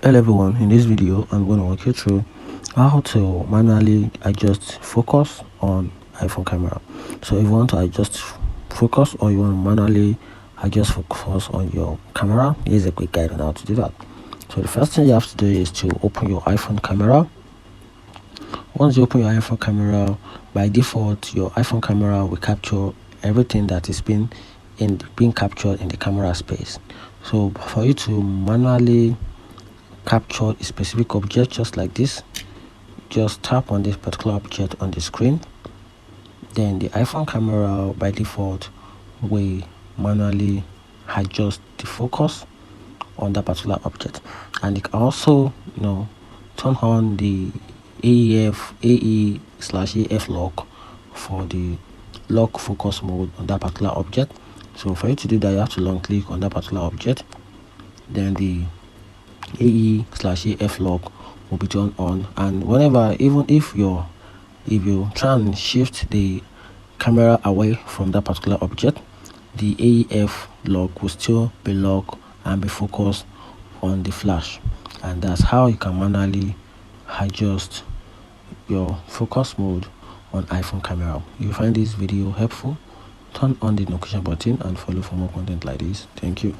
Hello everyone, in this video I'm going to walk you through how to manually adjust focus on iPhone camera. So if you want to adjust focus or you want to manually adjust focus on your camera, here's a quick guide on how to do that. So the first thing you have to do is to open your iPhone camera. Once you open your iPhone camera, by default your iPhone camera will capture everything that is being captured in the camera space. So for you to manually capture a specific object just like this, just tap on this particular object on the screen, then the iPhone camera by default will manually adjust the focus on that particular object, and it can also turn on the AE/AF lock for the lock focus mode on that particular object. So for you to do that, you have to long click on that particular object, then the AE/AF lock will be turned on, and whenever, even if you try and shift the camera away from that particular object, the AEF lock will still be locked and be focused on the flash. And that's how you can manually adjust your focus mode on iPhone camera. If you find this video helpful, turn on the notification button and follow for more content like this. Thank you.